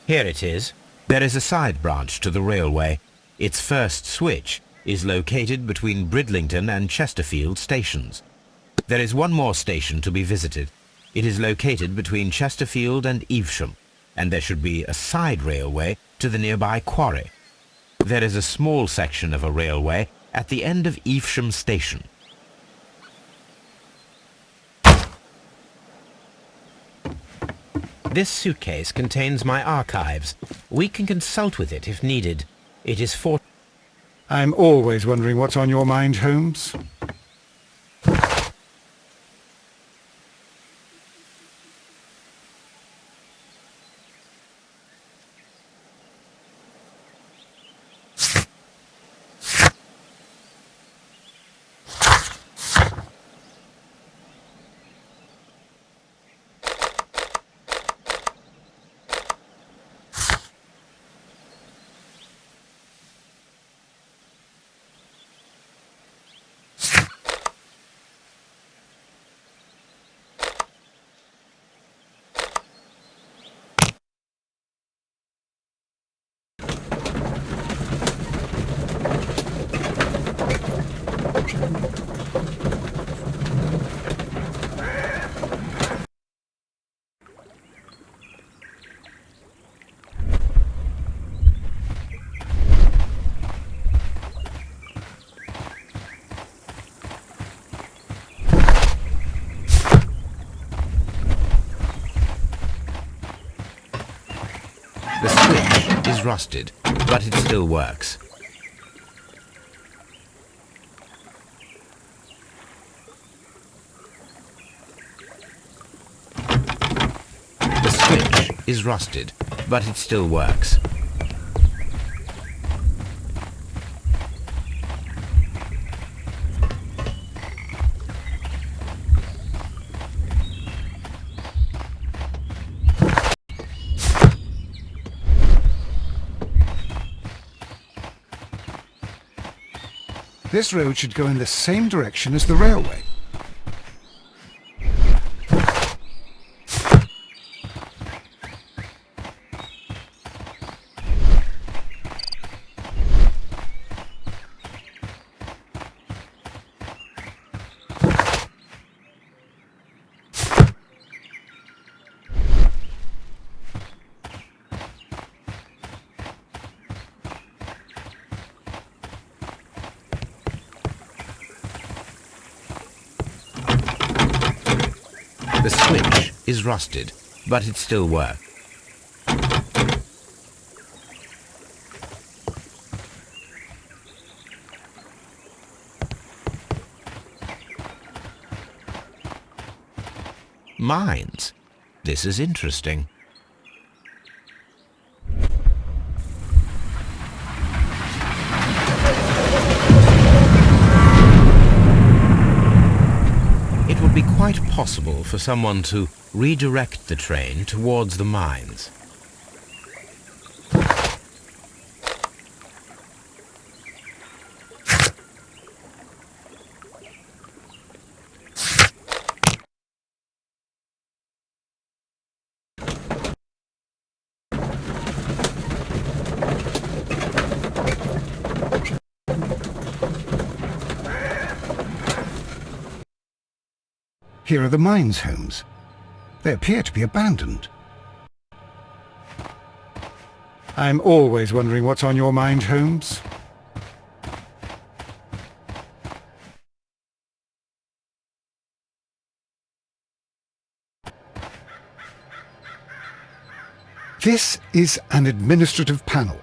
Here it is. There is a side branch to the railway. Its first switch is located between Bridlington and Chesterfield stations. There is one more station to be visited. It is located between Chesterfield and Evesham, and there should be a side railway to the nearby quarry. There is a small section of a railway at the end of Evesham station. This suitcase contains my archives. We can consult with it if needed. It is for... I'm always wondering what's on your mind, Holmes. The switch is rusted, but it still works. The switch is rusted, but it still works. This road should go in the same direction as the railway. The switch is rusted, but it still works. Mines. This is interesting. It would be quite possible for someone to redirect the train towards the mines. Here are the mines, Holmes. They appear to be abandoned. I'm always wondering what's on your mind, Holmes. This is an administrative panel.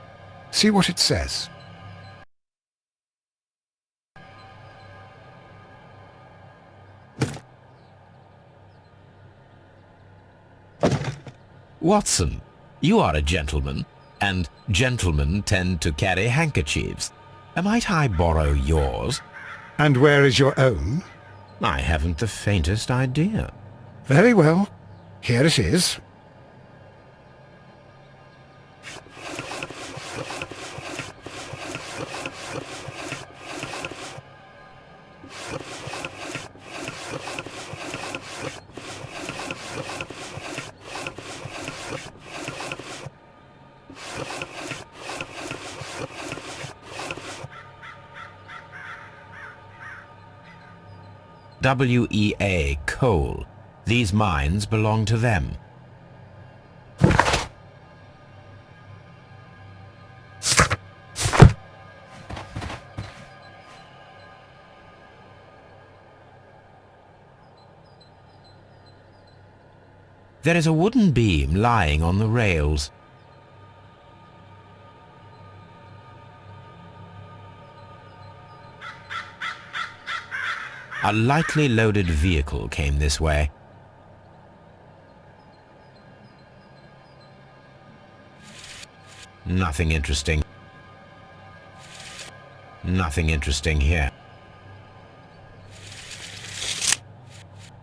See what it says. Watson, you are a gentleman, and gentlemen tend to carry handkerchiefs. Might I borrow yours? And where is your own? I haven't the faintest idea. Very well. Here it is. WEA coal. These mines belong to them. There is a wooden beam lying on the rails. A lightly loaded vehicle came this way. Nothing interesting. Nothing interesting here.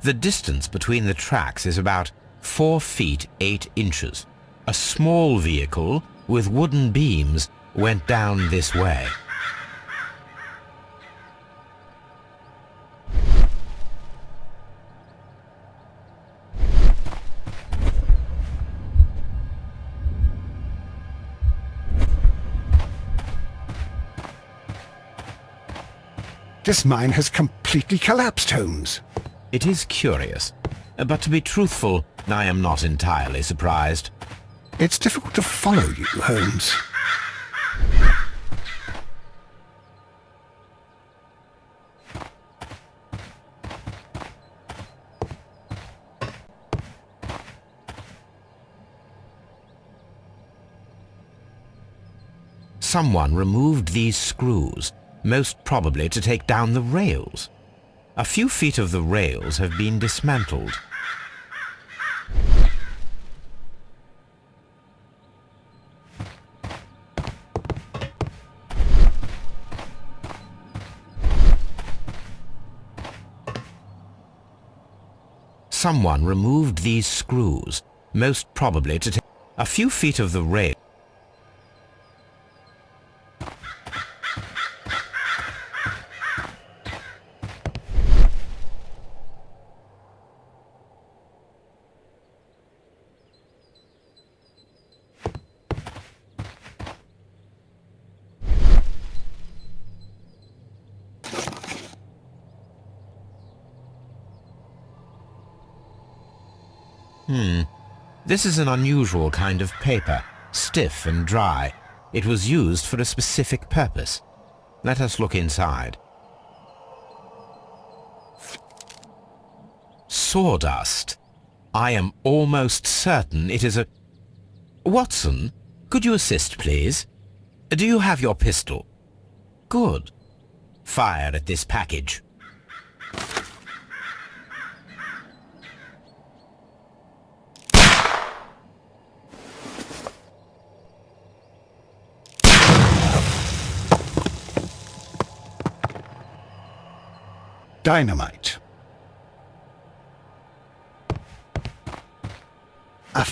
The distance between the tracks is about 4 feet 8 inches. A small vehicle with wooden beams went down this way. This mine has completely collapsed, Holmes. It is curious, but to be truthful, I am not entirely surprised. It's difficult to follow you, Holmes. Someone removed these screws, most probably to take down the rails. A few feet of the rails have been dismantled. Someone removed these screws, most probably to take a few feet of the rail. This is an unusual kind of paper, stiff and dry. It was used for a specific purpose. Let us look inside. Sawdust. I am almost certain it is a... Watson, could you assist, please? Do you have your pistol? Good. Fire at this package. Dynamite. A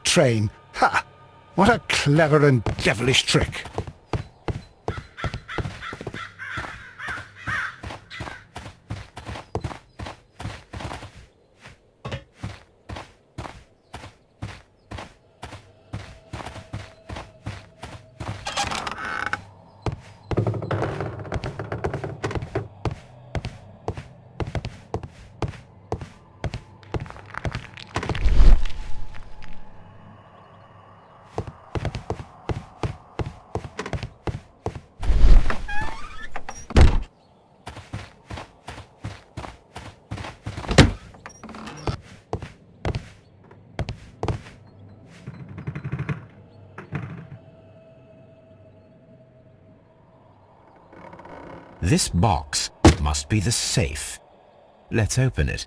train. Ha! What a clever and devilish trick. This box must be the safe. Let's open it.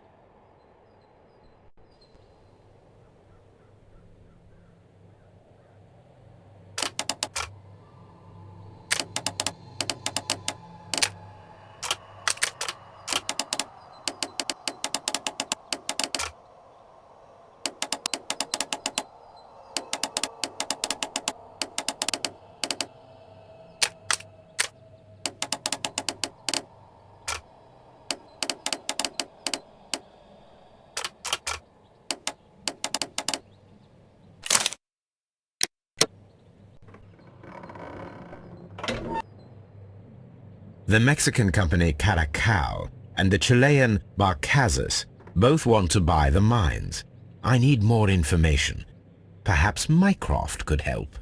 The Mexican company Caracao and the Chilean Barcazas both want to buy the mines. I need more information. Perhaps Mycroft could help.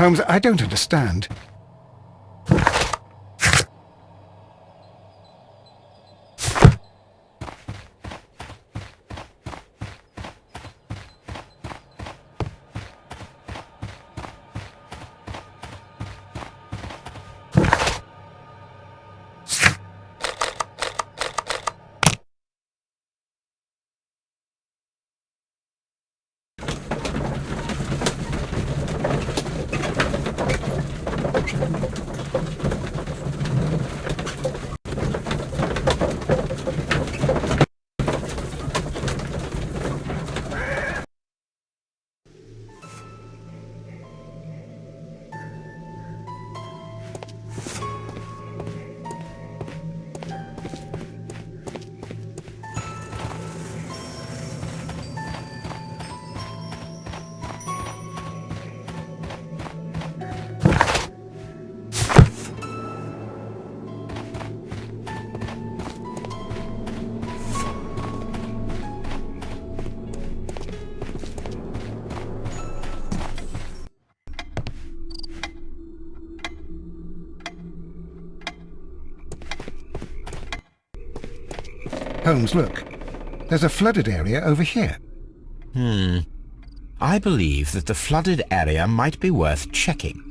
Holmes, I don't understand. Holmes, look. There's a flooded area over here. I believe that the flooded area might be worth checking.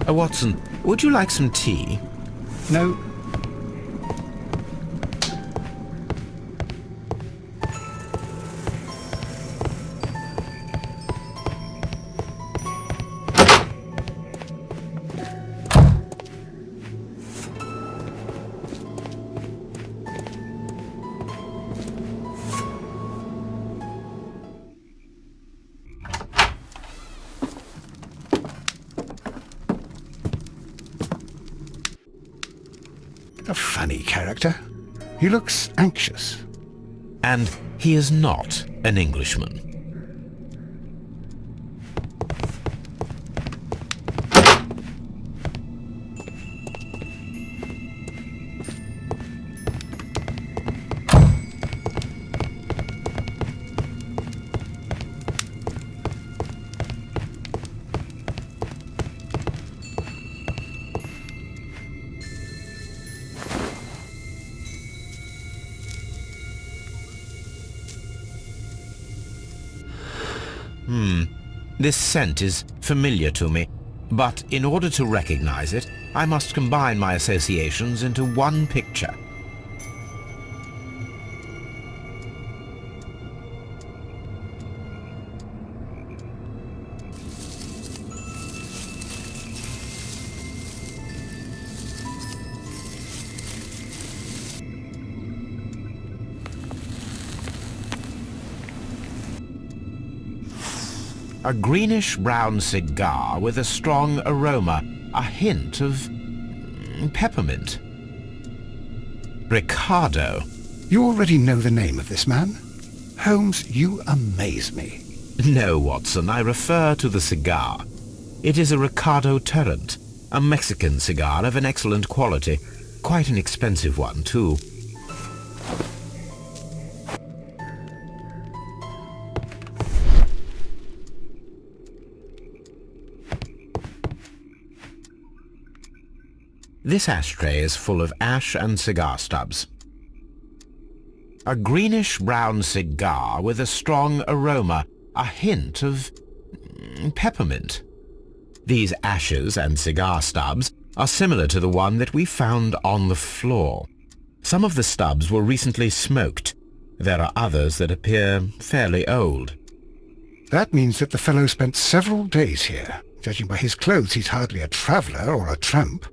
Watson, would you like some tea? No. A funny character. He looks anxious. And he is not an Englishman. This scent is familiar to me, but in order to recognize it, I must combine my associations into one picture. A greenish-brown cigar with a strong aroma, a hint of peppermint. Ricardo. You already know the name of this man? Holmes, you amaze me. No, Watson, I refer to the cigar. It is a Ricardo Turrent, a Mexican cigar of an excellent quality. Quite an expensive one, too. This ashtray is full of ash and cigar stubs. A greenish-brown cigar with a strong aroma, a hint of peppermint. These ashes and cigar stubs are similar to the one that we found on the floor. Some of the stubs were recently smoked. There are others that appear fairly old. That means that the fellow spent several days here. Judging by his clothes, he's hardly a traveller or a tramp.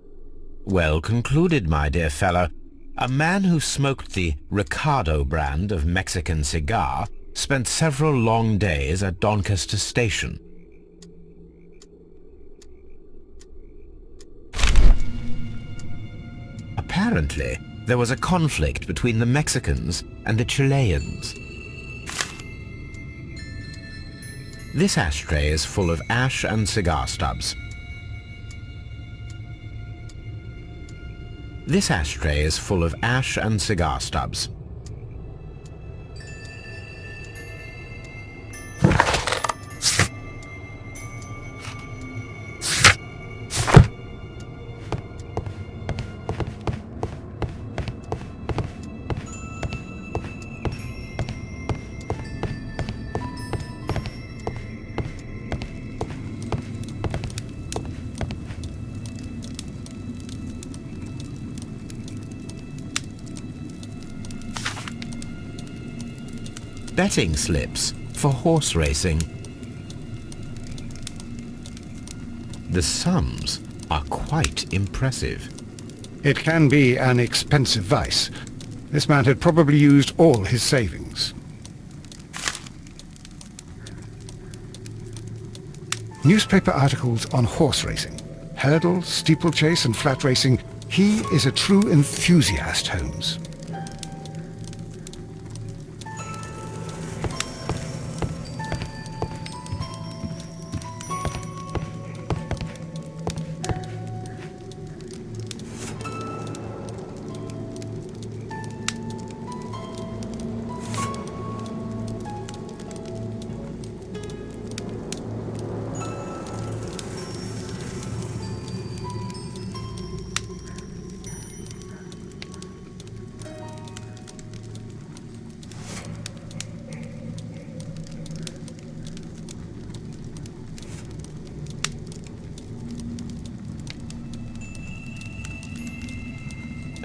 Well concluded, my dear fellow. A man who smoked the Ricardo brand of Mexican cigar spent several long days at Doncaster Station. Apparently, there was a conflict between the Mexicans and the Chileans. This ashtray is full of ash and cigar stubs. This ashtray is full of ash and cigar stubs. Betting slips for horse racing. The sums are quite impressive. It can be an expensive vice. This man had probably used all his savings. Newspaper articles on horse racing. Hurdle, steeplechase and flat racing. He is a true enthusiast, Holmes.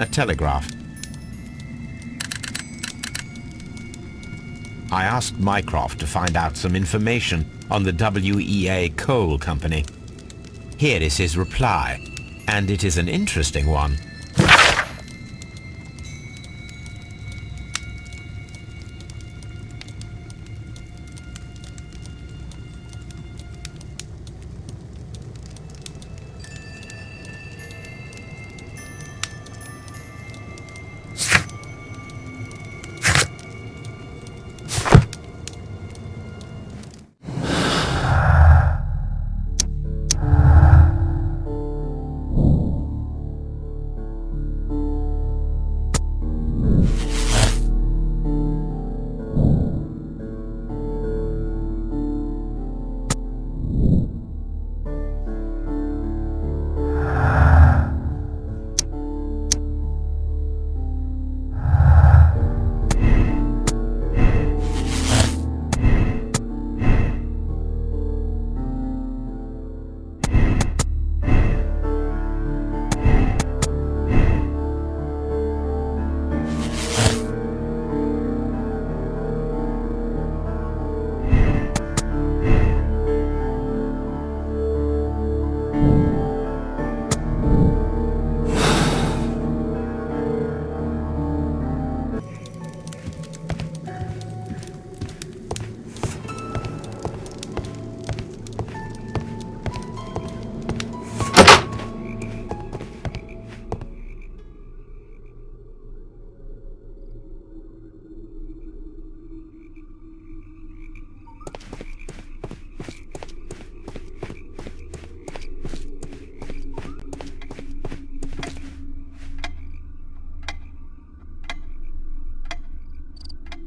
a telegraph. I asked Mycroft to find out some information on the WEA Coal Company. Here is his reply, and it is an interesting one.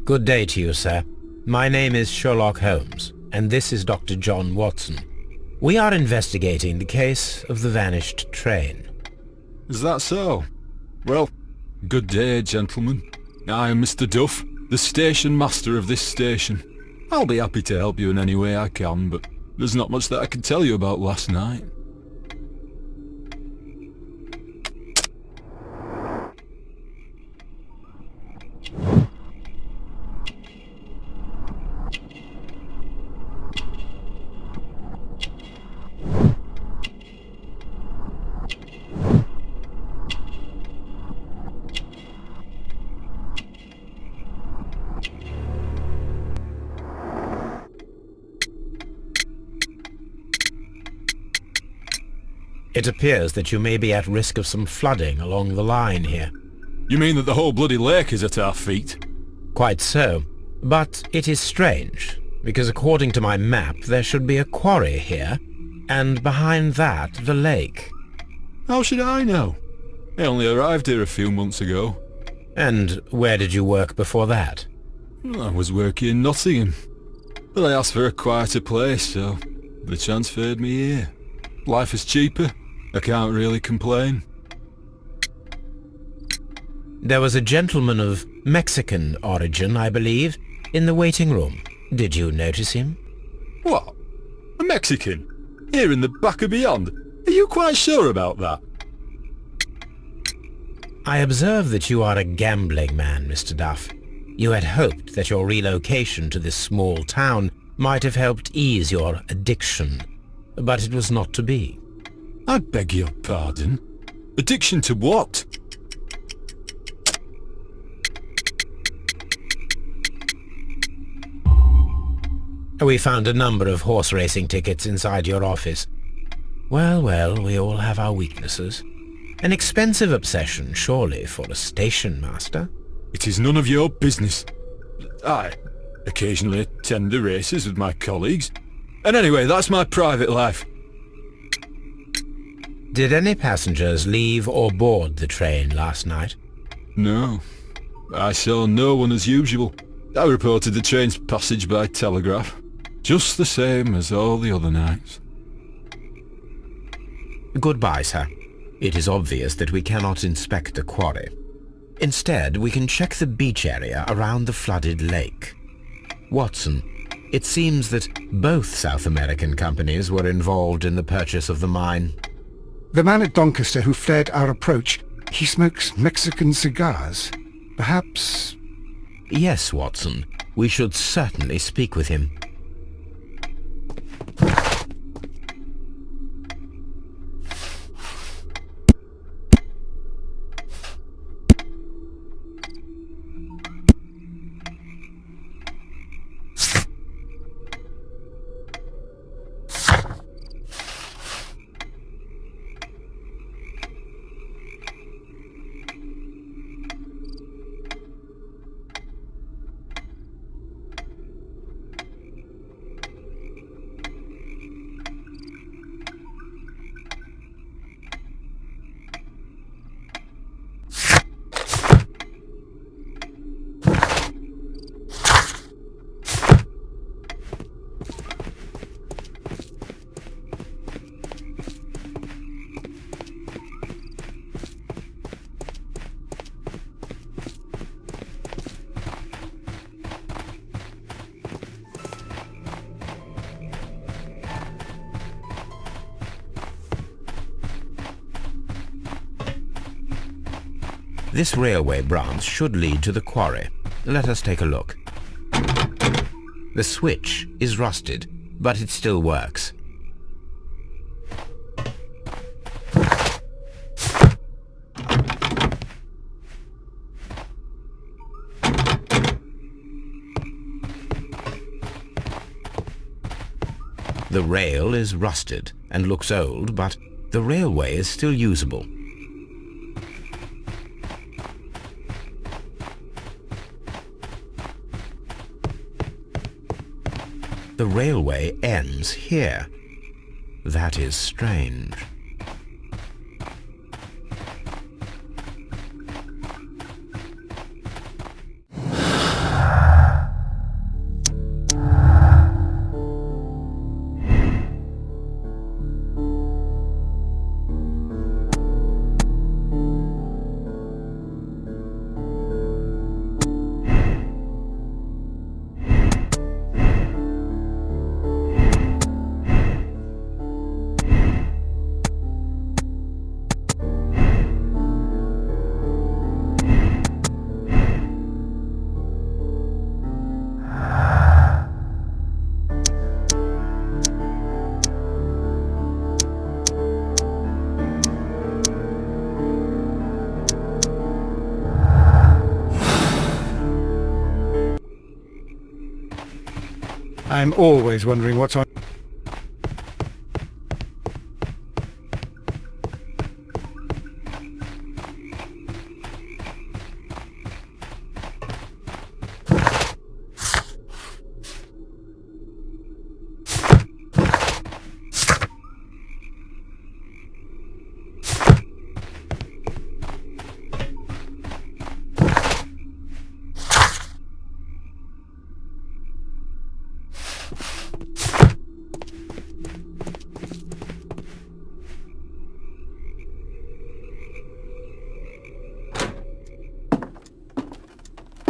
Good day to you, sir. My name is Sherlock Holmes, and this is Dr. John Watson. We are investigating the case of the vanished train. Is that so? Well, good day, gentlemen. I am Mr. Duff, the station master of this station. I'll be happy to help you in any way I can, but there's not much that I can tell you about last night. It appears that you may be at risk of some flooding along the line here. You mean that the whole bloody lake is at our feet? Quite so. But it is strange, because according to my map there should be a quarry here, and behind that the lake. How should I know? I only arrived here a few months ago. And where did you work before that? I was working in Nottingham, but I asked for a quieter place, so they transferred me here. Life is cheaper. I can't really complain. There was a gentleman of Mexican origin, I believe, in the waiting room. Did you notice him? What? A Mexican? Here in the back of beyond? Are you quite sure about that? I observe that you are a gambling man, Mr. Duff. You had hoped that your relocation to this small town might have helped ease your addiction, but it was not to be. I beg your pardon? Addiction to what? We found a number of horse racing tickets inside your office. Well, we all have our weaknesses. An expensive obsession, surely, for a station master. It is none of your business. I occasionally attend the races with my colleagues. And anyway, that's my private life. Did any passengers leave or board the train last night? No. I saw no one as usual. I reported the train's passage by telegraph. Just the same as all the other nights. Goodbye, sir. It is obvious that we cannot inspect a quarry. Instead, we can check the beach area around the flooded lake. Watson, it seems that both South American companies were involved in the purchase of the mine. The man at Doncaster who fled our approach He smokes Mexican cigars. Perhaps... Yes, Watson. We should certainly speak with him. This railway branch should lead to the quarry. Let us take a look. The switch is rusted, but it still works. The rail is rusted and looks old, but the railway is still usable. The railway ends here. That is strange. I'm always wondering what's on...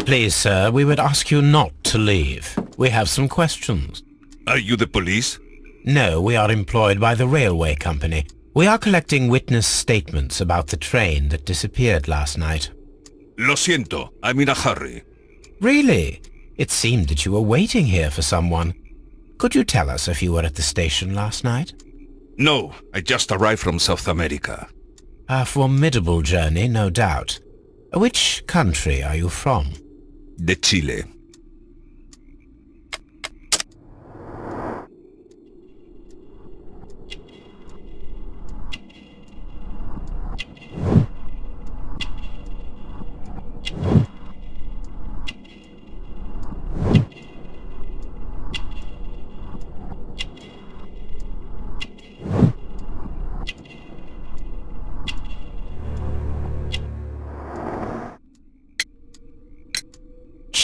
Please, sir, we would ask you not to leave. We have some questions. Are you the police? No, we are employed by the railway company. We are collecting witness statements about the train that disappeared last night. Lo siento, I'm in a hurry. Really? It seemed that you were waiting here for someone. Could you tell us if you were at the station last night? No, I just arrived from South America. A formidable journey, no doubt. Which country are you from? De Chile.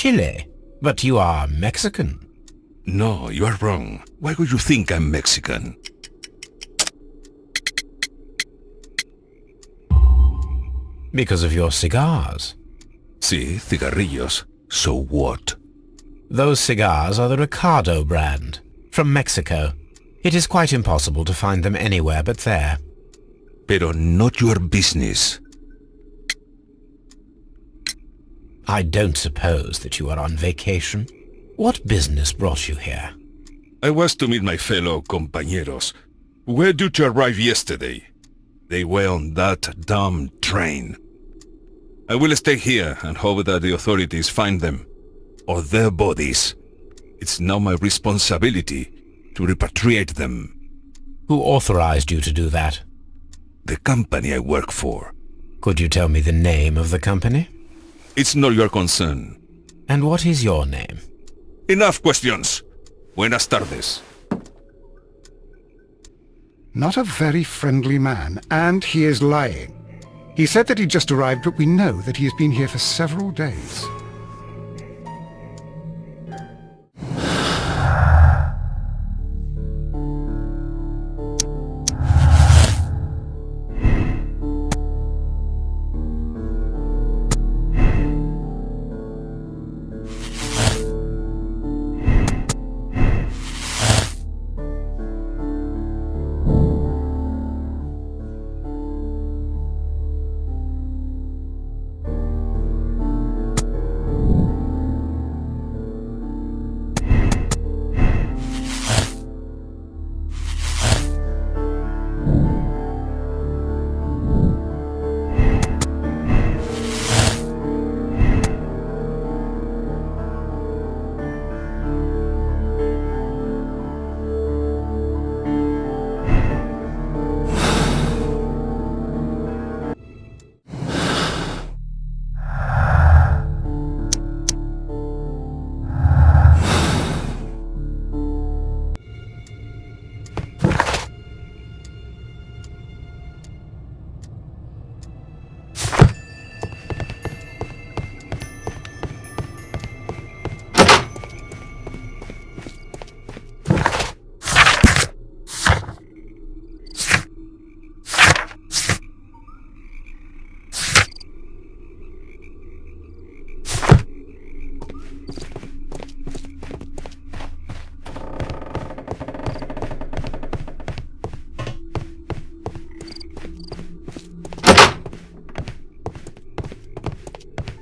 Chile? But you are Mexican. No, you are wrong. Why would you think I'm Mexican? Because of your cigars. Sí, cigarrillos. So what? Those cigars are the Ricardo brand, from Mexico. It is quite impossible to find them anywhere but there. Pero not your business. I don't suppose that you are on vacation. What business brought you here? I was to meet my fellow compañeros, who were due to arrive yesterday. They were on that damn train. I will stay here and hope that the authorities find them, or their bodies. It's now my responsibility to repatriate them. Who authorized you to do that? The company I work for. Could you tell me the name of the company? It's not your concern. And what is your name? Enough questions. Buenas tardes. Not a very friendly man, and he is lying. He said that he just arrived, but we know that he has been here for several days.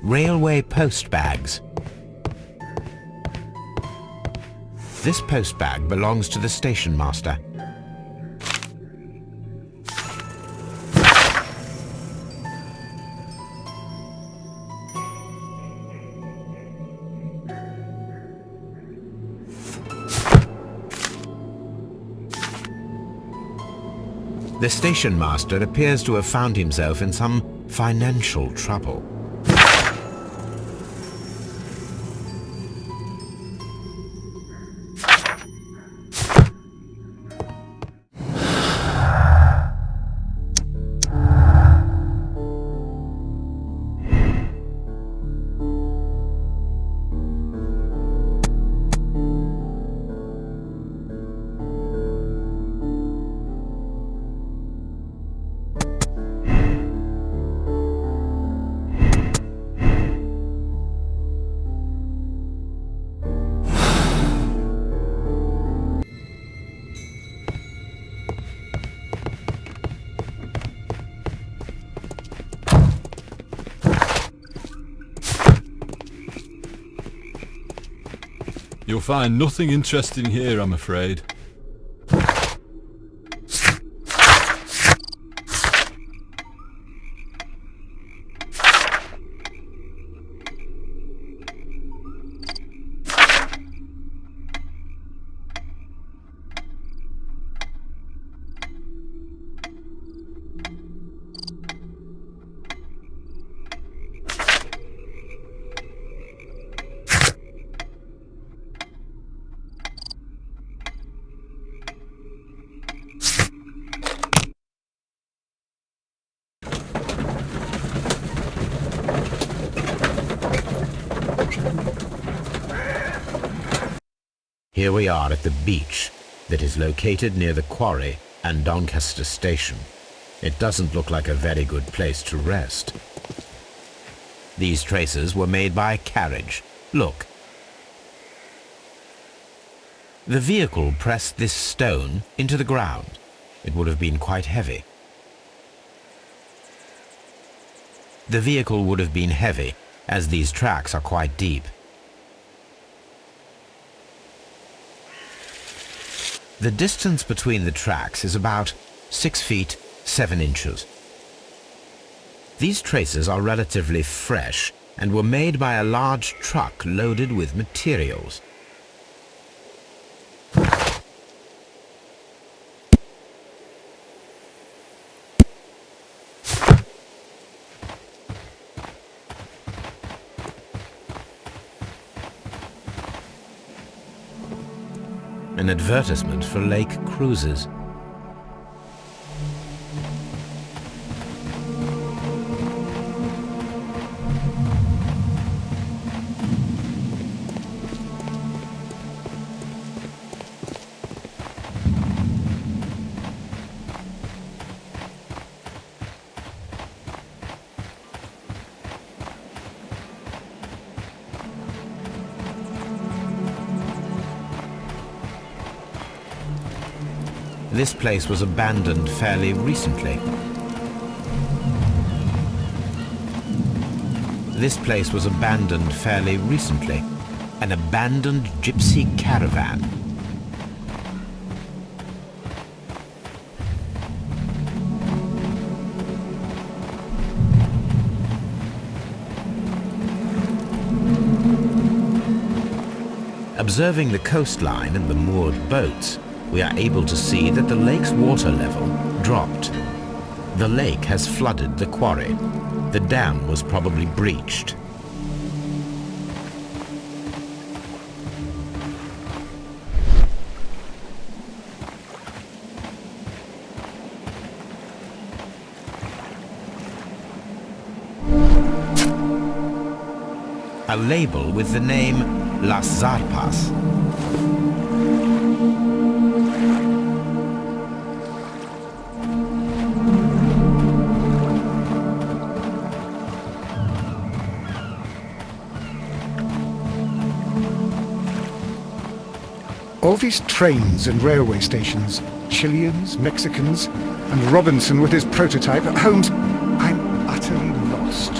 Railway post bags. This post bag belongs to the station master. The station master appears to have found himself in some financial trouble. You'll find nothing interesting here, I'm afraid. Here we are at the beach that is located near the quarry and Doncaster station. It doesn't look like a very good place to rest. These traces were made by a carriage. Look. The vehicle pressed this stone into the ground. It would have been quite heavy. The vehicle would have been heavy, as these tracks are quite deep. The distance between the tracks is about 6 feet 7 inches. These traces are relatively fresh and were made by a large truck loaded with materials. An advertisement for lake cruises. This place was abandoned fairly recently. This place was abandoned fairly recently. An abandoned gypsy caravan. Observing the coastline and the moored boats, we are able to see that the lake's water level dropped. The lake has flooded the quarry. The dam was probably breached. A label with the name Las Zarpas. All these trains and railway stations, Chileans, Mexicans, and Robinson with his prototype, Holmes, I'm utterly lost.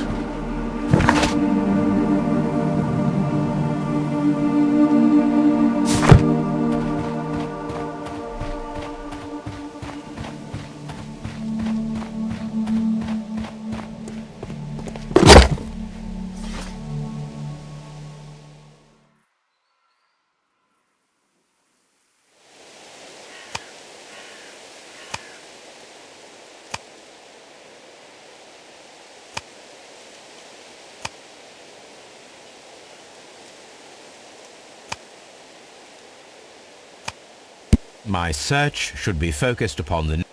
My search should be focused upon the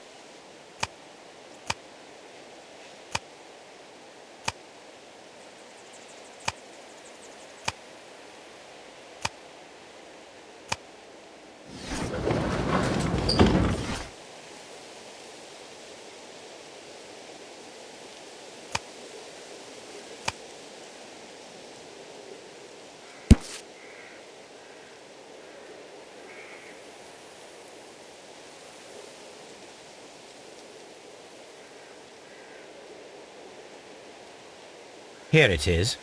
Here it is.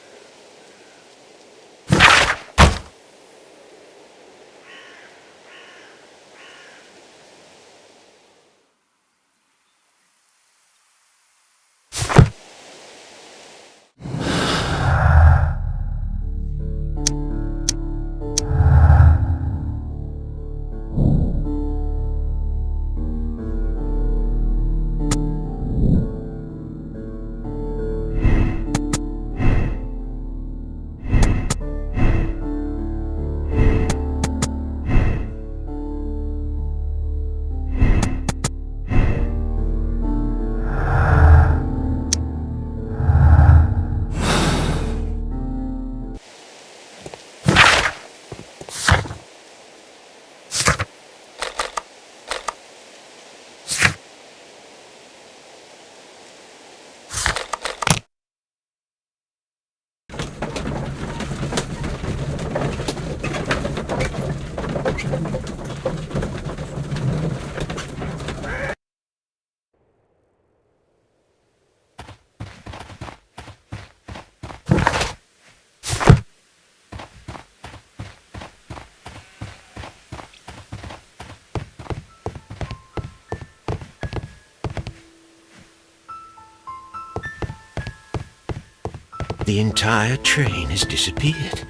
The entire train has disappeared.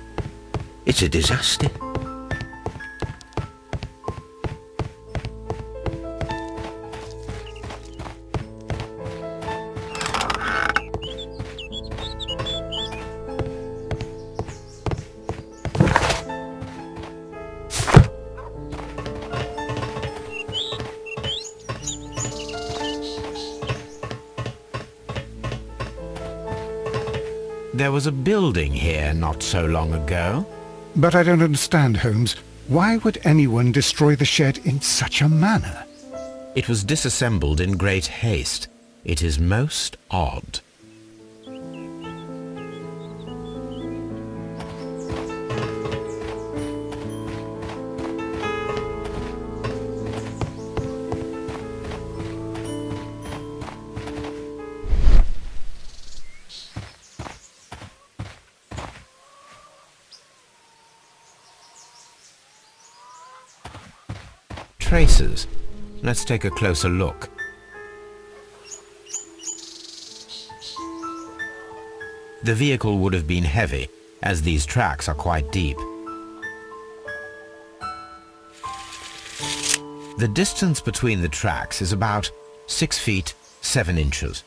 It's a disaster. There was a building here not so long ago. But I don't understand, Holmes. Why would anyone destroy the shed in such a manner? It was disassembled in great haste. It is most odd. Traces. Let's take a closer look. The vehicle would have been heavy, as these tracks are quite deep. The distance between the tracks is about 6 feet 7 inches.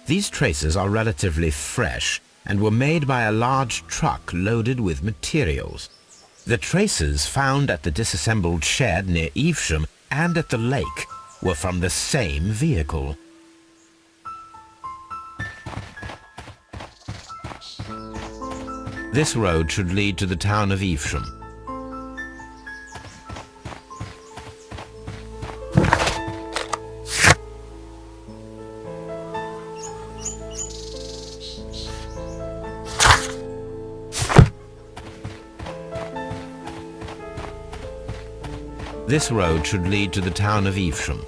These traces are relatively fresh and were made by a large truck loaded with materials. The traces found at the disassembled shed near Evesham and at the lake were from the same vehicle. This road should lead to the town of Evesham. This road should lead to the town of Evesham.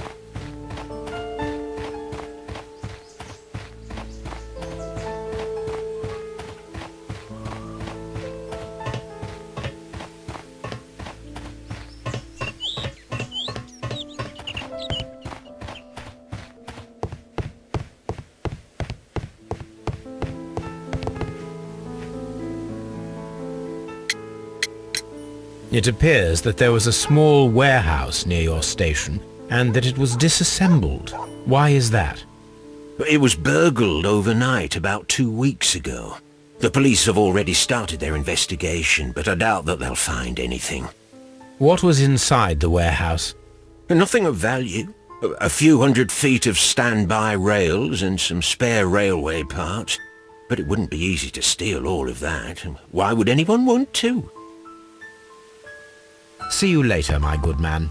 It appears that there was a small warehouse near your station and that it was disassembled. Why is that? It was burgled overnight about 2 weeks ago. The police have already started their investigation, but I doubt that they'll find anything. What was inside the warehouse? Nothing of value. A few hundred feet of standby rails and some spare railway parts. But it wouldn't be easy to steal all of that. Why would anyone want to? See you later, my good man.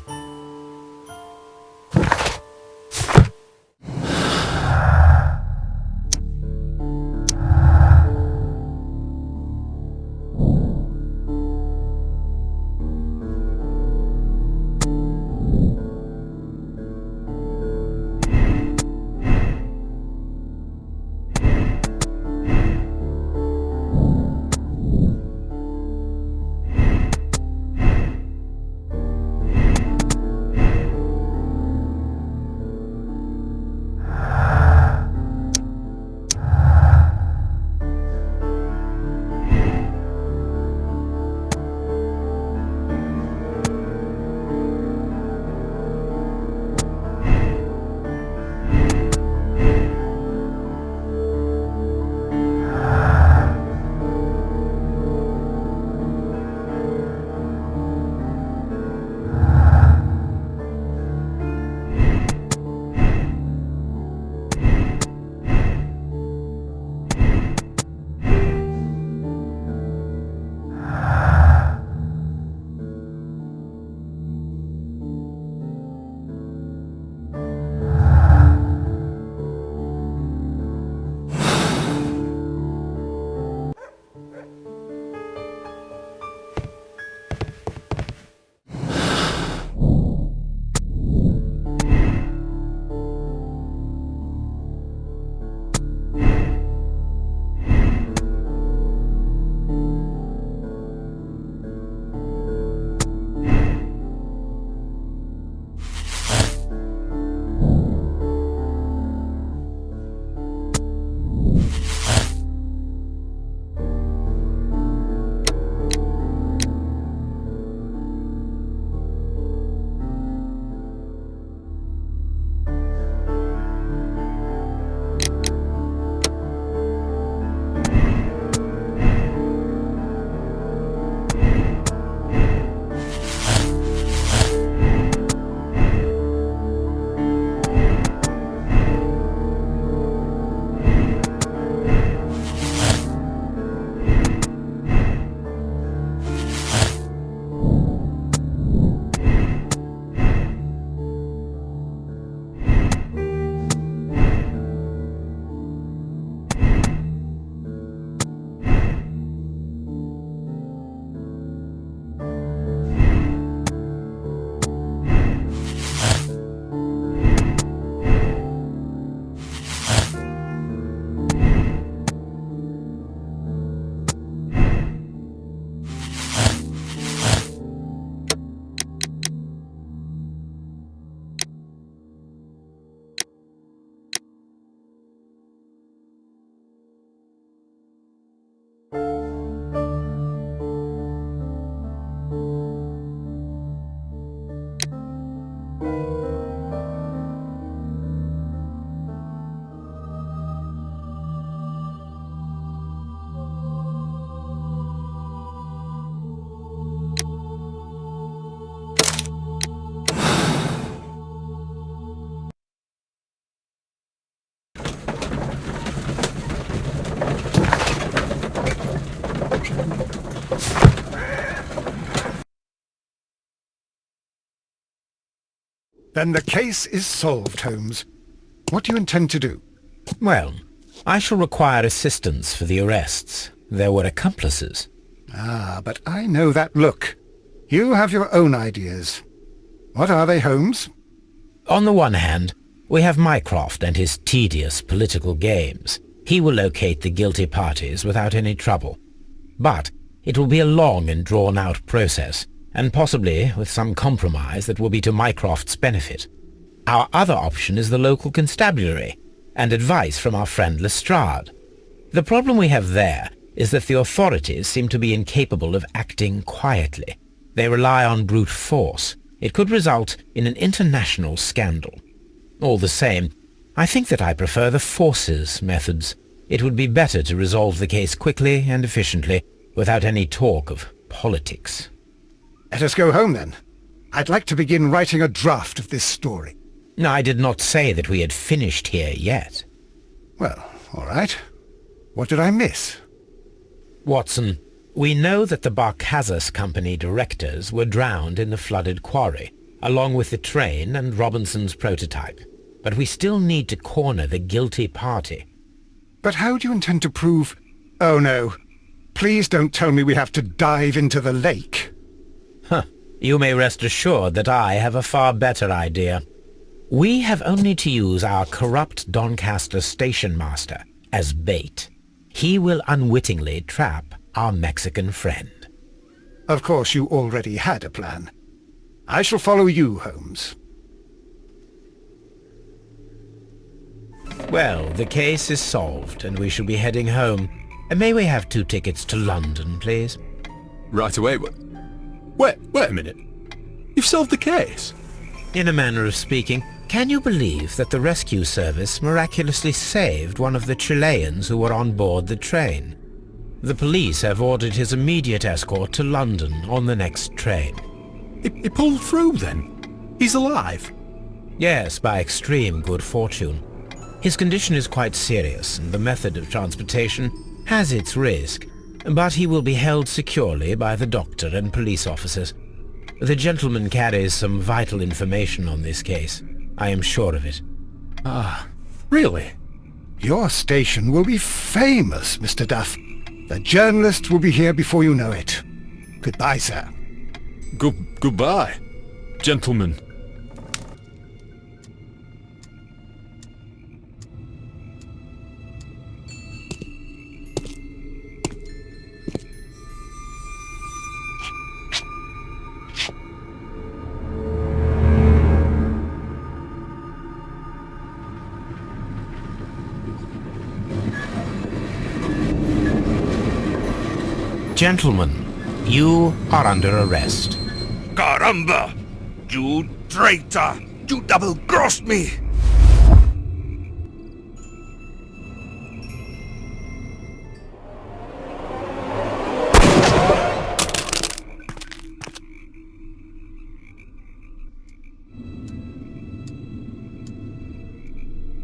Then the case is solved, Holmes. What do you intend to do? Well, I shall require assistance for the arrests. There were accomplices. Ah, but I know that look. You have your own ideas. What are they, Holmes? On the one hand, we have Mycroft and his tedious political games. He will locate the guilty parties without any trouble. But it will be a long and drawn-out process, and possibly with some compromise that will be to Mycroft's benefit. Our other option is the local constabulary, and advice from our friend Lestrade. The problem we have there is that the authorities seem to be incapable of acting quietly. They rely on brute force. It could result in an international scandal. All the same, I think that I prefer the forces methods. It would be better to resolve the case quickly and efficiently, without any talk of politics. Let us go home, then. I'd like to begin writing a draft of this story. I did not say that we had finished here yet. Well, all right. What did I miss? Watson, we know that the Barkazas Company directors were drowned in the flooded quarry, along with the train and Robinson's prototype. But we still need to corner the guilty party. But how do you intend to prove... Oh, no. Please don't tell me we have to dive into the lake. You may rest assured that I have a far better idea. We have only to use our corrupt Doncaster station master as bait. He will unwittingly trap our Mexican friend. Of course, you already had a plan. I shall follow you, Holmes. Well, the case is solved, and we shall be heading home. And may we have 2 tickets to London, please? Right away. Wait a minute. You've solved the case? In a manner of speaking, can you believe that the rescue service miraculously saved one of the Chileans who were on board the train? The police have ordered his immediate escort to London on the next train. He pulled through, then? He's alive? Yes, by extreme good fortune. His condition is quite serious, and the method of transportation has its risk, but he will be held securely by the doctor and police officers. The gentleman carries some vital information on this case. I am sure of it. Ah, really? Your station will be famous, Mr. Duff. The journalists will be here before you know it. Goodbye, sir. Goodbye, gentlemen. Gentlemen, you are under arrest. Caramba! You traitor! You double-crossed me!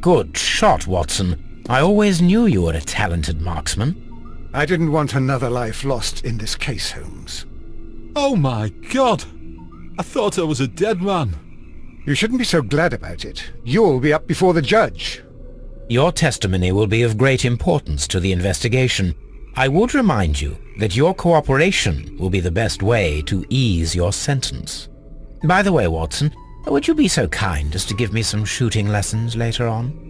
Good shot, Watson. I always knew you were a talented marksman. I didn't want another life lost in this case, Holmes. Oh my God! I thought I was a dead man. You shouldn't be so glad about it. You'll be up before the judge. Your testimony will be of great importance to the investigation. I would remind you that your cooperation will be the best way to ease your sentence. By the way, Watson, would you be so kind as to give me some shooting lessons later on?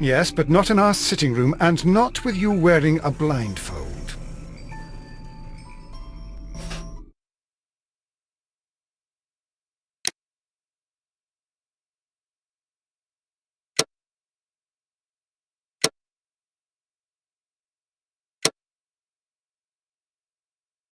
Yes, but not in our sitting room, and not with you wearing a blindfold.